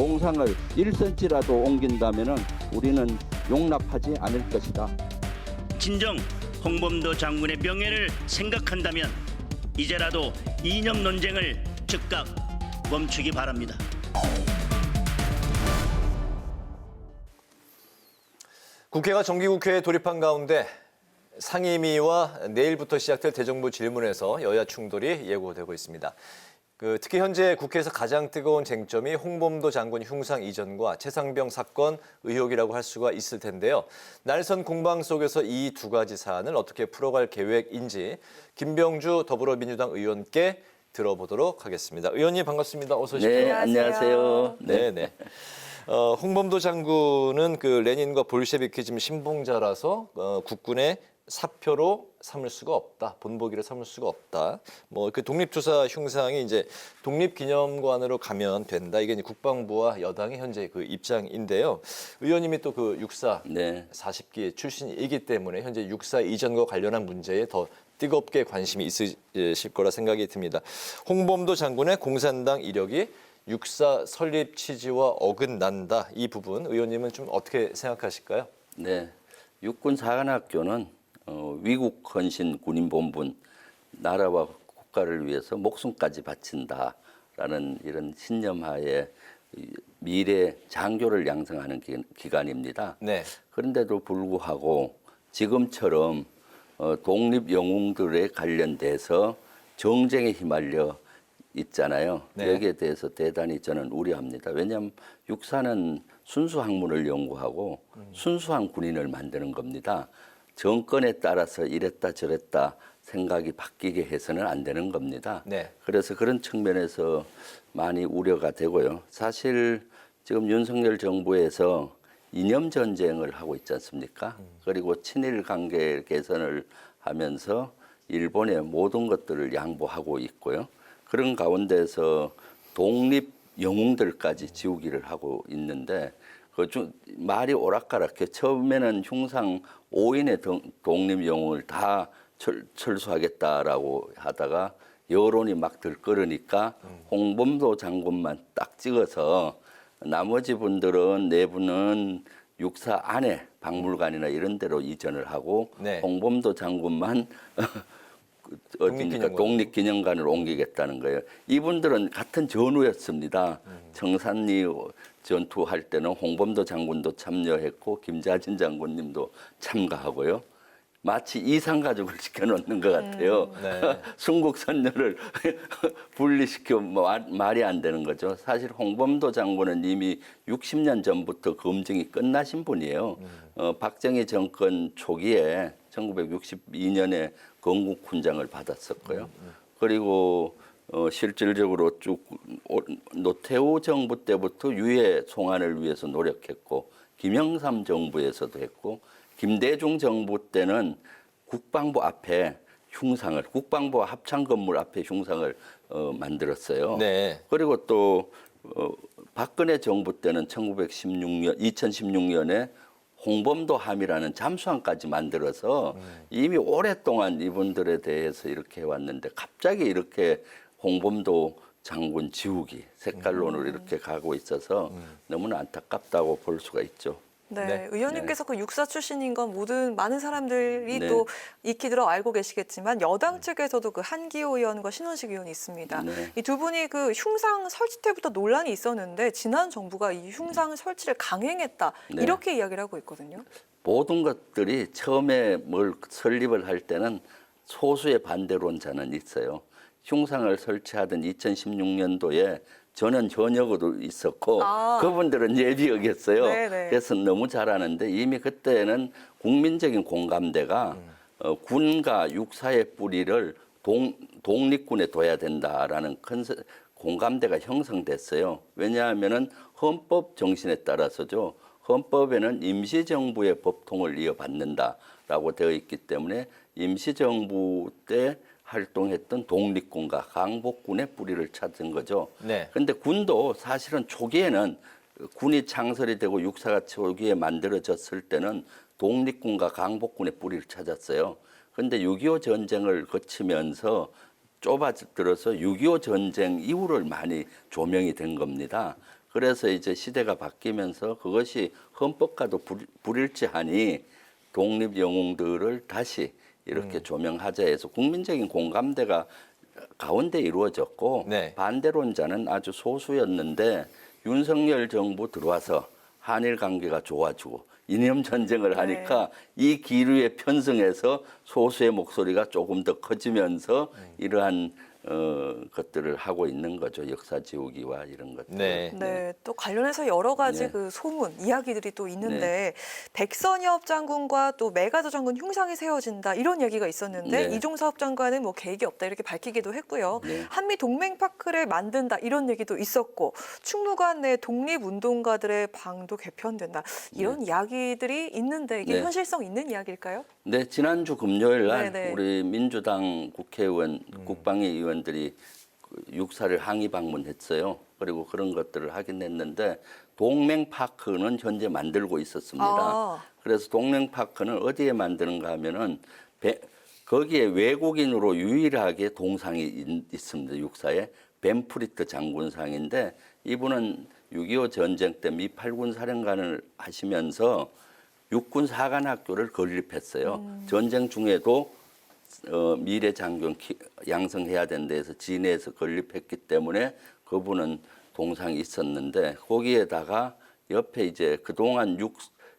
공상을 1cm라도 옮긴다면 우리는 용납하지 않을 것이다. 진정 홍범도 장군의 명예를 생각한다면 이제라도 이념 논쟁을 즉각 멈추기 바랍니다. 국회가 정기국회에 돌입한 가운데 상임위와 내일부터 시작될 대정부 질문에서 여야 충돌이 예고되고 있습니다. 특히 현재 국회에서 가장 뜨거운 쟁점이 홍범도 장군 흉상 이전과 최상병 사건 의혹이라고 할 수가 있을 텐데요. 날선 공방 속에서 이 두 가지 사안을 어떻게 풀어갈 계획인지 김병주 더불어민주당 의원께 들어보도록 하겠습니다. 의원님 반갑습니다. 어서 오십시오. 네, 안녕하세요. 네. 홍범도 장군은 레닌과 볼셰비키즘 신봉자라서 국군의 사표로 삼을 수가 없다. 본보기로 삼을 수가 없다. 독립투사 흉상이 이제 독립기념관으로 가면 된다. 이게 이제 국방부와 여당의 현재 입장인데요. 의원님이 또 육사 40기 출신이기 때문에 현재 육사 이전과 관련한 문제에 더 뜨겁게 관심이 있으실 거라 생각이 듭니다. 홍범도 장군의 공산당 이력이 육사 설립 취지와 어긋난다. 이 부분 의원님은 좀 어떻게 생각하실까요? 네, 육군 사관학교는 위국 헌신 군인본분, 나라와 국가를 위해서 목숨까지 바친다라는 이런 신념하에 미래 장교를 양성하는 기관입니다. 네. 그런데도 불구하고 지금처럼 독립 영웅들에 관련돼서 정쟁에 휘말려 있잖아요. 네. 여기에 대해서 대단히 저는 우려합니다. 왜냐하면 육사는 순수 학문을 연구하고 순수한 군인을 만드는 겁니다. 정권에 따라서 이랬다 저랬다 생각이 바뀌게 해서는 안 되는 겁니다. 네. 그래서 그런 측면에서 많이 우려가 되고요. 사실 지금 윤석열 정부에서 이념 전쟁을 하고 있지 않습니까? 그리고 친일 관계 개선을 하면서 일본의 모든 것들을 양보하고 있고요. 그런 가운데서 독립 영웅들까지 지우기를 하고 있는데 말이 오락가락해. 처음에는 흉상 5인의 독립 영웅을 다 철수하겠다라고 하다가 여론이 막 들끓으니까 홍범도 장군만 딱 찍어서 나머지 분들은 내부는 육사 안에 박물관이나 이런 데로 이전을 하고 네. 홍범도 장군만 독립기념관으로 옮기겠다는 거예요. 이분들은 같은 전우였습니다. 청산리 전투할 때는 홍범도 장군도 참여했고 김자진 장군님도 참가하고요. 마치 이산가족을 시켜놓는 것 같아요. 네. 순국 선녀를 분리시켜 말이 안 되는 거죠. 사실 홍범도 장군은 이미 60년 전부터 검증이 끝나신 분이에요. 박정희 정권 초기에 1962년에 건국훈장을 받았었고요. 그리고 실질적으로 쭉 노태우 정부 때부터 유해 송환을 위해서 노력했고 김영삼 정부에서도 했고 김대중 정부 때는 국방부 앞에 흉상을 국방부 합창 건물 앞에 흉상을 만들었어요. 네. 그리고 또 박근혜 정부 때는 2016년에 홍범도 함이라는 잠수함까지 만들어서 이미 오랫동안 이분들에 대해서 이렇게 해왔는데 갑자기 이렇게 홍범도 장군 지우기 색깔론으로 이렇게 가고 있어서 너무나 안타깝다고 볼 수가 있죠. 네, 네. 의원님께서 그 육사 출신인 건 많은 사람들이 네. 또 익히 들어 알고 계시겠지만 여당 측에서도 그 한기호 의원과 신원식 의원이 있습니다. 네. 이 두 분이 그 흉상 설치 때부터 논란이 있었는데 지난 정부가 이 흉상 설치를 강행했다 네. 이렇게 이야기를 하고 있거든요. 모든 것들이 처음에 뭘 설립을 할 때는 소수의 반대론자는 있어요. 흉상을 설치하던 2016년도에 저는 현역으로 있었고 그분들은 예비역이었어요. 네네. 그래서 너무 잘하는데 이미 그때는 국민적인 공감대가 군과 육사의 뿌리를 독립군에 둬야 된다라는 큰 공감대가 형성됐어요. 왜냐하면은 헌법 정신에 따라서죠. 헌법에는 임시정부의 법통을 이어받는다라고 되어 있기 때문에 임시정부 때 활동했던 독립군과 강복군의 뿌리를 찾은 거죠. 네. 그런데 군도 사실은 초기에는 군이 창설이 되고 육사가 초기에 만들어졌을 때는 독립군과 강복군의 뿌리를 찾았어요. 그런데 6.25 전쟁을 거치면서 좁아들어서 6.25 전쟁 이후를 많이 조명이 된 겁니다. 그래서 이제 시대가 바뀌면서 그것이 헌법과도 불일치하니 독립 영웅들을 다시 이렇게 조명하자 해서 국민적인 공감대가 가운데 이루어졌고 네. 반대론자는 아주 소수였는데 윤석열 정부 들어와서 한일 관계가 좋아지고 이념 전쟁을 하니까 이 기류에 편승해서 소수의 목소리가 조금 더 커지면서 이러한 것들을 하고 있는 거죠. 역사 지우기와 이런 것들. 네. 네, 또 관련해서 여러 가지 네. 그 소문, 이야기들이 또 있는데 백선엽 장군과 또 메가더 장군 흉상이 세워진다 이런 얘기가 있었는데 네. 이종섭 장관은 뭐 계획이 없다 이렇게 밝히기도 했고요. 네. 한미 동맹 파크를 만든다 이런 얘기도 있었고 충무관 내 독립운동가들의 방도 개편된다 이런 이야기들이 있는데 이게 네. 현실성 있는 이야기일까요? 네, 지난주 금요일 날 네네. 우리 민주당 국회의원, 국방위 의원들이 육사를 항의 방문했어요. 그리고 그런 것들을 하긴 했는데 동맹파크는 현재 만들고 있었습니다. 아. 그래서 동맹파크는 어디에 만드는가 하면은 거기에 외국인으로 유일하게 동상이 있습니다. 육사에 벤프리트 장군상인데 이분은 6.25 전쟁 때 미 8군 사령관을 하시면서 육군 사관학교를 건립했어요. 전쟁 중에도 미래 장군 양성해야 된다 해서 진해에서 건립했기 때문에 그분은 동상이 있었는데 거기에다가 옆에 이제 그동안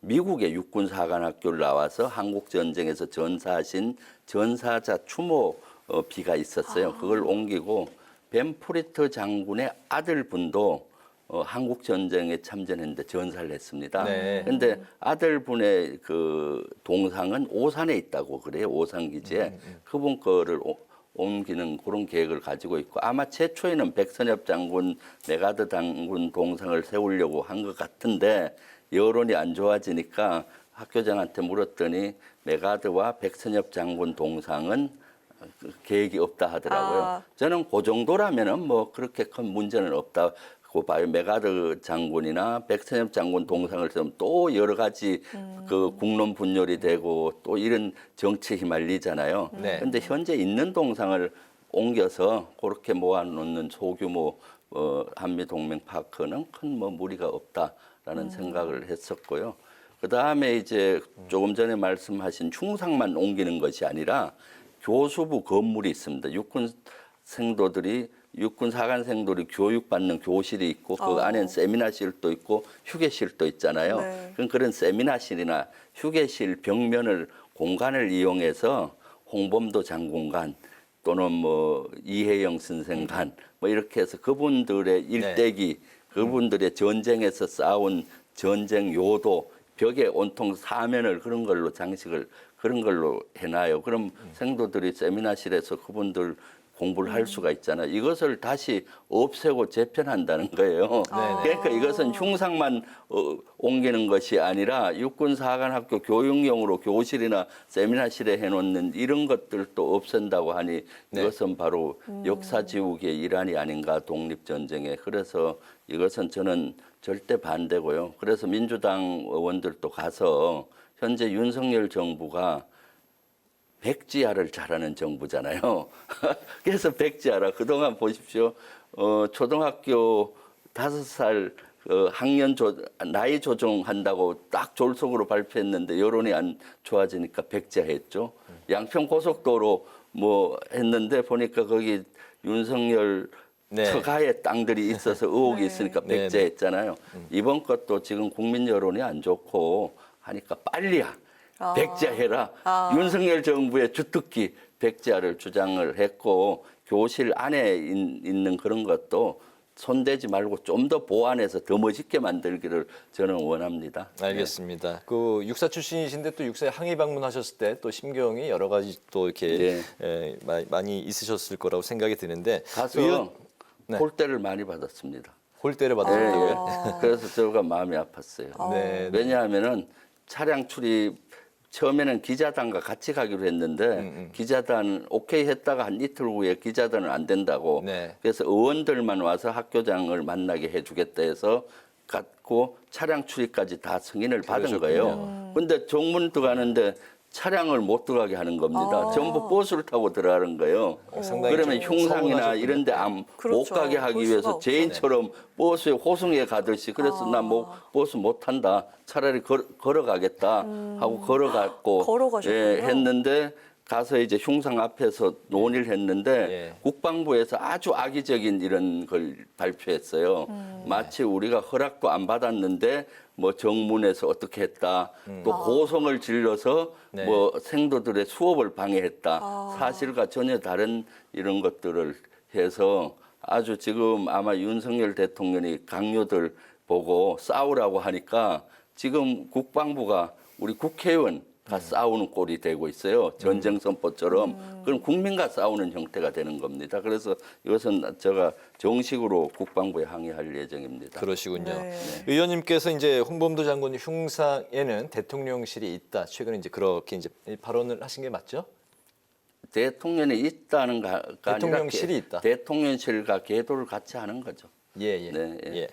미국의 육군 사관학교를 나와서 한국 전쟁에서 전사하신 전사자 추모 비가 있었어요. 그걸 옮기고 벤프리트 장군의 아들분도 한국 전쟁에 참전했는데 전사를 했습니다. 네. 그런데 아들분의 그 동상은 오산에 있다고 그래요. 오산 기지에 그분 거를 옮기는 그런 계획을 가지고 있고 아마 최초에는 백선엽 장군, 메가더 장군 동상을 세우려고 한 것 같은데 여론이 안 좋아지니까 학교장한테 물었더니 메가더와 백선엽 장군 동상은 계획이 없다 하더라고요. 아. 저는 그 정도라면은 뭐 그렇게 큰 문제는 없다. 봐요. 메가더 장군이나 백선엽 장군 동상을 세우면 또 여러 가지 그 국론 분열이 되고 또 이런 정치에 휘말리잖아요. 네. 그런데 현재 있는 동상을 옮겨서 그렇게 모아놓는 소규모 한미 동맹 파크는 큰 뭐 무리가 없다라는 생각을 했었고요. 그 다음에 이제 조금 전에 말씀하신 흉상만 옮기는 것이 아니라 교수부 건물이 있습니다. 육군 사관생들이 교육받는 교실이 있고 그 안엔 세미나실도 있고 휴게실도 있잖아요. 네. 그럼 그런 세미나실이나 휴게실 벽면을 공간을 이용해서 홍범도 장군관 또는 뭐 이혜영 선생관 뭐 이렇게 해서 그분들의 일대기 그분들의 전쟁에서 쌓아온 전쟁 요도 벽에 온통 사면을 그런 걸로 장식을 그런 걸로 해놔요. 그럼 생도들이 세미나실에서 그분들 공부를 할 수가 있잖아요. 이것을 다시 없애고 재편한다는 거예요. 그러니까 이것은 흉상만 옮기는 것이 아니라 육군사관학교 교육용으로 교실이나 세미나실에 해놓는 이런 것들도 없앤다고 하니 이것은 바로 역사 지우기의 일환이 아닌가 독립전쟁에. 그래서 이것은 저는 절대 반대고요. 그래서 민주당 의원들도 가서 현재 윤석열 정부가 백지화를 잘하는 정부잖아요. 그래서 백지화라 그동안 보십시오. 초등학교 5살 학년 나이 조정한다고 딱 졸속으로 발표했는데 여론이 안 좋아지니까 백지화했죠. 양평 고속도로 뭐 했는데 보니까 거기 윤석열 처가의 땅들이 있어서 의혹이 있으니까 백지화했잖아요. 이번 것도 지금 국민 여론이 안 좋고 하니까 빨리야. 백지화해라. 윤석열 정부의 주특기 백지화를 주장을 했고 교실 안에 있는 그런 것도 손대지 말고 좀 더 보완해서 더 멋있게 만들기를 저는 원합니다. 알겠습니다. 그 육사 출신이신데 또 육사에 항의 방문하셨을 때 또 심경이 여러 가지 또 이렇게 많이 있으셨을 거라고 생각이 드는데 가서 홀대를 많이 받았습니다. 홀대를 받았다고요? 그래서 저가 마음이 아팠어요. 네. 왜냐하면은 차량 출입 처음에는 기자단과 같이 가기로 했는데 기자단 오케이 했다가 한 이틀 후에 기자단은 안 된다고 그래서 의원들만 와서 학교장을 만나게 해주겠다 해서 갔고 차량 출입까지 다 승인을 받은 거예요. 근데 정문 들어가는데 차량을 못 들어가게 하는 겁니다. 아. 전부 버스를 타고 들어가는 거예요. 상당히 그러면 좀 흉상이나 서운하셨군요. 이런 데 못 그렇죠. 가게 볼 하기 수가 위해서 없죠. 제인처럼 버스에 호송에 가듯이 그래서 나 뭐 버스 못 탄다. 차라리 걸어가겠다 하고 걸어갔고 걸어가셨군요. 했는데 가서 이제 흉상 앞에서 논의를 했는데 예. 국방부에서 아주 악의적인 이런 걸 발표했어요. 마치 우리가 허락도 안 받았는데 뭐 정문에서 어떻게 했다. 또 고성을 질러서 네. 뭐 생도들의 수업을 방해했다. 아. 사실과 전혀 다른 이런 것들을 해서 아주 지금 아마 윤석열 대통령이 강요들 보고 싸우라고 하니까 지금 국방부가 우리 국회의원 가 싸우는 꼴이 되고 있어요. 전쟁 선포처럼. 그럼 국민과 싸우는 형태가 되는 겁니다. 그래서 이것은 제가 정식으로 국방부에 항의할 예정입니다. 그러시군요. 네. 의원님께서 이제 홍범도 장군 흉상에는 대통령실이 있다. 최근에 이제 그렇게 이제 발언을 하신 게 맞죠? 대통령이 있다는 가 대통령실이 아니라 있다. 대통령실과 계도를 같이 하는 거죠. 예. 네, 예. 예.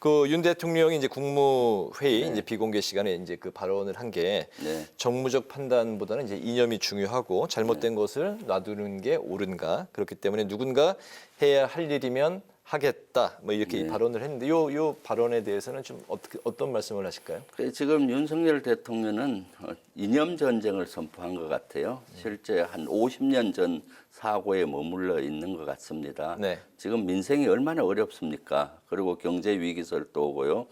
그 윤 대통령이 이제 국무회의 이제 비공개 시간에 이제 그 발언을 한 게 네. 정무적 판단보다는 이제 이념이 중요하고 잘못된 것을 놔두는 게 옳은가 그렇기 때문에 누군가 해야 할 일이면 하겠다 뭐 이렇게 이 발언을 했는데 요 발언에 대해서는 좀 어떤 말씀을 하실까요? 지금 윤석열 대통령은 이념 전쟁을 선포한 것 같아요. 실제 한 50년 전 사고에 머물러 있는 것 같습니다. 네. 지금 민생이 얼마나 어렵습니까? 그리고 경제 위기설도 오고요.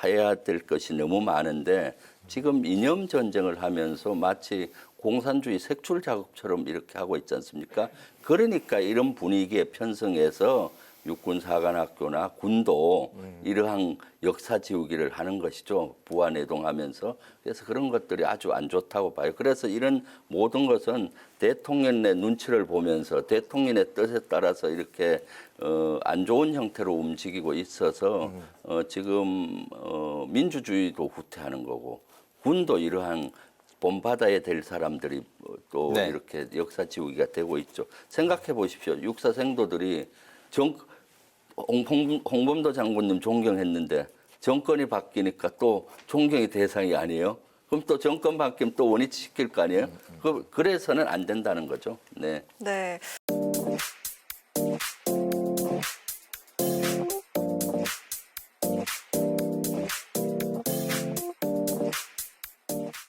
해야 될 것이 너무 많은데 지금 이념 전쟁을 하면서 마치 공산주의 색출 작업처럼 이렇게 하고 있지 않습니까? 그러니까 이런 분위기에 편성해서 육군사관학교나 군도 이러한 역사 지우기를 하는 것이죠. 부안해동하면서. 그래서 그런 것들이 아주 안 좋다고 봐요. 그래서 이런 모든 것은 대통령의 눈치를 보면서 대통령의 뜻에 따라서 이렇게 안 좋은 형태로 움직이고 있어서 지금 민주주의도 후퇴하는 거고 군도 이러한 본받아야 될 사람들이 또 네. 이렇게 역사 지우기가 되고 있죠. 생각해 보십시오. 육사 생도들이 홍범도 장군님 존경했는데 정권이 바뀌니까 또 존경의 대상이 아니에요. 그럼 또 정권 바뀌면 또 원위치 시킬 거 아니에요? 그래서는 안 된다는 거죠. 네. 네.